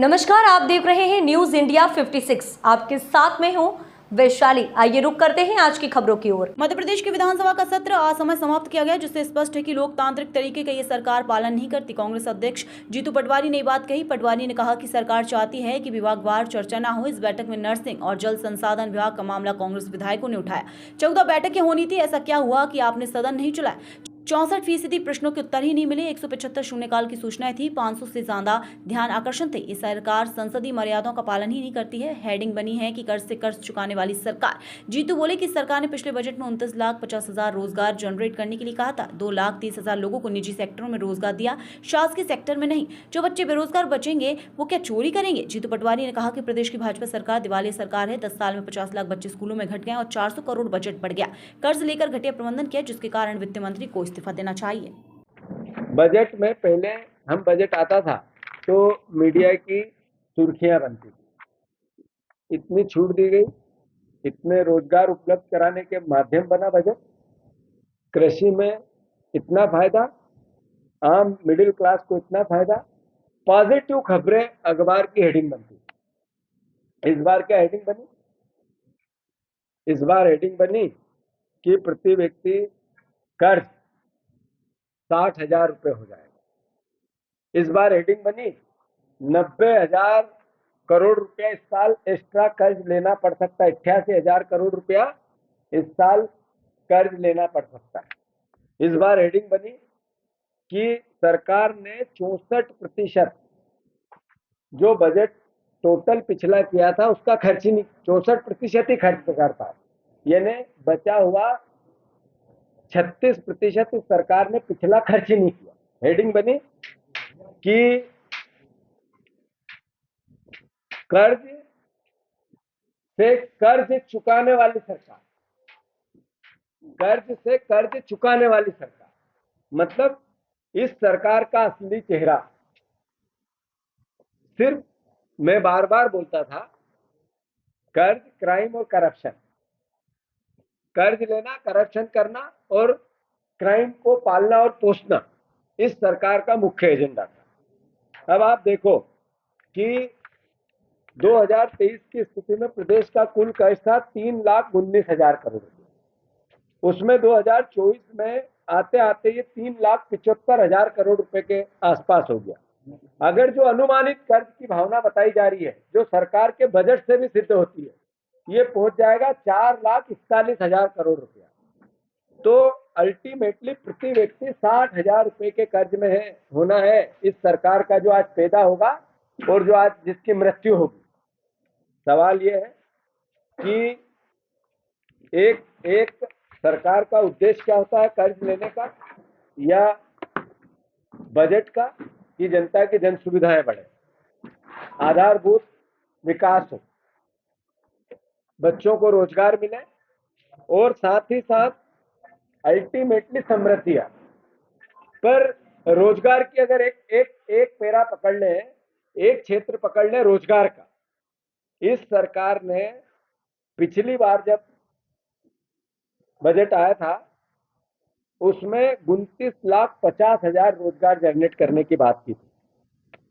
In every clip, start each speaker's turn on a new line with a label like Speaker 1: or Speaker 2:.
Speaker 1: नमस्कार, आप देख रहे हैं न्यूज इंडिया 56। आपके साथ में हूं वैशाली। आइए रुक करते हैं आज की खबरों की ओर।
Speaker 2: मध्य प्रदेश की विधानसभा का सत्र असमय समाप्त किया गया, जिससे स्पष्ट है कि लोकतांत्रिक तरीके का ये सरकार पालन नहीं करती। कांग्रेस अध्यक्ष जीतू पटवारी ने ये बात कही। पटवारी ने कहा कि सरकार चाहती है कि विभागवार चर्चा न हो। इस बैठक में नर्सिंग और जल संसाधन विभाग का मामला कांग्रेस विधायकों ने उठाया। 14 बैठकें होनी थी, ऐसा क्या हुआ कि आपने सदन नहीं चलाया? 64% प्रश्नों के उत्तर ही नहीं मिले। 175 शून्यकाल की सूचनाएं थी। 500 से ज्यादा ध्यान आकर्षण थे। ये सरकार संसदीय मर्यादाओं का पालन ही नहीं करती है। हेडिंग बनी है कि कर्ज से कर्ज चुकाने वाली सरकार। जीतू बोले कि सरकार ने पिछले बजट में 29,50,000 रोजगार जनरेट करने के लिए कहा था। 2,30,000 लोगों को निजी सेक्टरों में रोजगार दिया, शासकीय सेक्टर में नहीं। जो बच्चे बेरोजगार बचेंगे वो क्या चोरी करेंगे? जीतू पटवारी ने कहा कि प्रदेश की भाजपा सरकार दिवालिया सरकार है। 10 साल में 50 लाख बच्चे स्कूलों में घट गए और 400 करोड़ बजट बढ़ गया। कर्ज लेकर घटिया प्रबंधन किया, जिसके कारण वित्त मंत्री को इस्तीफा देना चाहिए।
Speaker 3: बजट में पहले हम बजट आता था तो मीडिया की सुर्खियां बनती थी। इतनी छूट दी गई, इतने रोजगार उपलब्ध कराने के माध्यम बना बजट। कृषि में इतना फायदा, आम मिडिल क्लास को इतना फायदा। पॉजिटिव खबरें अखबार की हेडिंग बनती। इस बार क्या हेडिंग बनी? इस बार हेडिंग बनी कि प्रति व्यक्ति कर्ज 60,000 रुपये हो जाएगा। इस बार हेडिंग बनी 90,000 करोड़ रुपया इस साल एक्स्ट्रा कर्ज लेना पड़ सकता है। 88,000 करोड़ रुपया इस साल कर्ज लेना पड़ सकता है। इस बार हेडिंग बनी कि सरकार ने 64% जो बजट टोटल पिछला किया था उसका खर्च ही नहीं, 64% ही खर्च कर पाए। यानी बचा हुआ 36% इस सरकार ने पिछला खर्च ही नहीं किया। हेडिंग बनी कि कर्ज से कर्ज चुकाने वाली सरकार। कर्ज से कर्ज चुकाने वाली सरकार मतलब इस सरकार का असली चेहरा सिर्फ, मैं बार बार बोलता था, कर्ज, क्राइम और करप्शन। कर्ज लेना, करप्शन करना और क्राइम को पालना और पोषना इस सरकार का मुख्य एजेंडा था। अब आप देखो कि 2023 की स्थिति में प्रदेश का कुल कर्ज था 3,19,000 करोड़ रुपए। उसमें 2024 में आते आते ये 3,75,000 करोड़ रुपए के आसपास हो गया। अगर जो अनुमानित कर्ज की भावना बताई जा रही है, जो सरकार के बजट से भी सिद्ध होती है, ये पहुंच जाएगा 4,41,000 करोड़ रुपया। तो अल्टीमेटली प्रति व्यक्ति 60,000 रुपए के कर्ज में होना है इस सरकार का, जो आज पैदा होगा और जो आज जिसकी मृत्यु होगी। सवाल ये है कि एक सरकार का उद्देश्य क्या होता है कर्ज लेने का या बजट का? कि जनता की जन सुविधाएं बढ़े, आधारभूत विकास हो, बच्चों को रोजगार मिले और साथ ही साथ अल्टीमेटली समृद्धि आए। पर रोजगार की अगर एक पैरा पकड़ ले, एक क्षेत्र पकड़ ले रोजगार का, इस सरकार ने पिछली बार जब बजट आया था उसमें 29,50,000 रोजगार जनरेट करने की बात की थी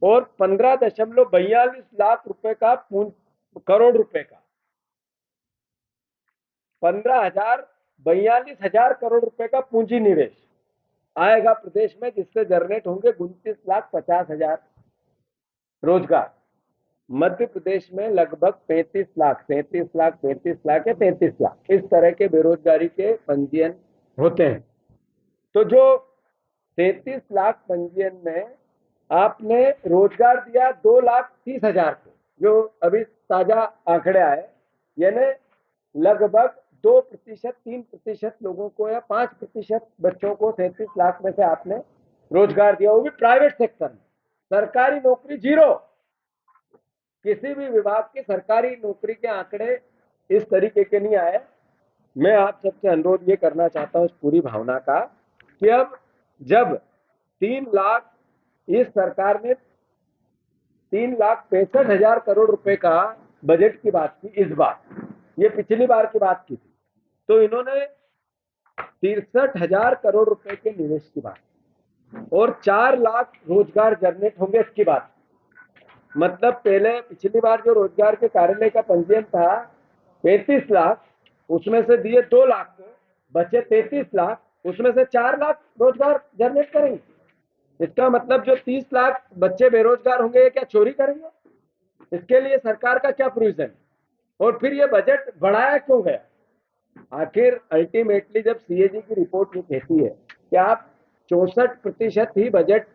Speaker 3: और 15.42 लाख रुपए का करोड़ रुपए का 42,000 करोड़ रुपए का पूंजी निवेश आएगा प्रदेश में, जिससे जनरेट होंगे 29,50,000 रोजगार। मध्य प्रदेश में लगभग 35 लाख या 33 लाख इस तरह के बेरोजगारी के पंजीयन होते हैं। तो जो 33 लाख पंजीयन में आपने रोजगार दिया 2,30,000 को, जो अभी ताजा आंकड़े आए, यानी लगभग 2%, 3% लोगों को या 5% बच्चों को 33 लाख में से आपने रोजगार दिया, वो भी प्राइवेट सेक्टर में। सरकारी नौकरी जीरो। किसी भी विभाग की सरकारी नौकरी के आंकड़े इस तरीके के नहीं आए। मैं आप सबसे अनुरोध ये करना चाहता हूं इस पूरी भावना का कि अब जब 3 लाख, इस सरकार ने 3,65,000 करोड़ रुपए का बजट की बात की इस बार, ये पिछली बार की बात की थी, तो इन्होंने 63,000 करोड़ रुपए के निवेश की बात और 4 लाख रोजगार जनरेट होंगे इसकी बात। मतलब पहले पिछली बार जो रोजगार के कार्यालय का पंजीयन था 35 लाख, उसमें से दिए 2 लाख को, बचे 33 लाख, उसमें से 4 लाख रोजगार जनरेट करेंगे। इसका मतलब जो 30 लाख बच्चे बेरोजगार होंगे ये क्या चोरी करेंगे? इसके लिए सरकार का क्या प्रोविजन? और फिर ये बजट बढ़ाया क्यों गया? आखिर अल्टीमेटली जब सीएजी की रिपोर्ट ये कहती है कि आप 64% ही बजट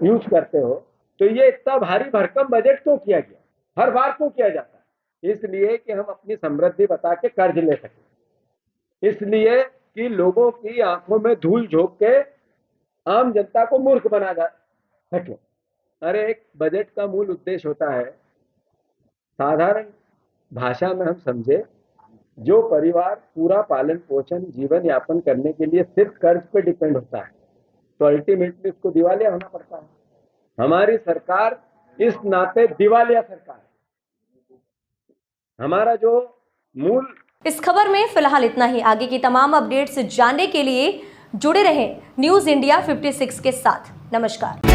Speaker 3: यूज करते हो, तो ये इतना भारी भरकम बजट क्यों किया गया? हर बार क्यों किया जाता है? इसलिए कि हम अपनी समृद्धि बता के कर्ज ले सकें, इसलिए कि लोगों की आंखों में धूल झोंक के आम जनता को मूर्ख बना जा सके। अरे एक बजट का मूल उद्देश्य होता है, साधारण भाषा में हम समझे, जो परिवार पूरा पालन पोषण जीवन यापन करने के लिए सिर्फ कर्ज पे डिपेंड होता है, तो अल्टीमेटली उसको दिवालिया होना पड़ता है। हमारी सरकार इस नाते दिवालिया सरकार है। हमारा जो मूल
Speaker 1: इस खबर में फिलहाल इतना ही। आगे की तमाम अपडेट्स जानने के लिए जुड़े रहें न्यूज़ इंडिया 56 के साथ। नमस्कार।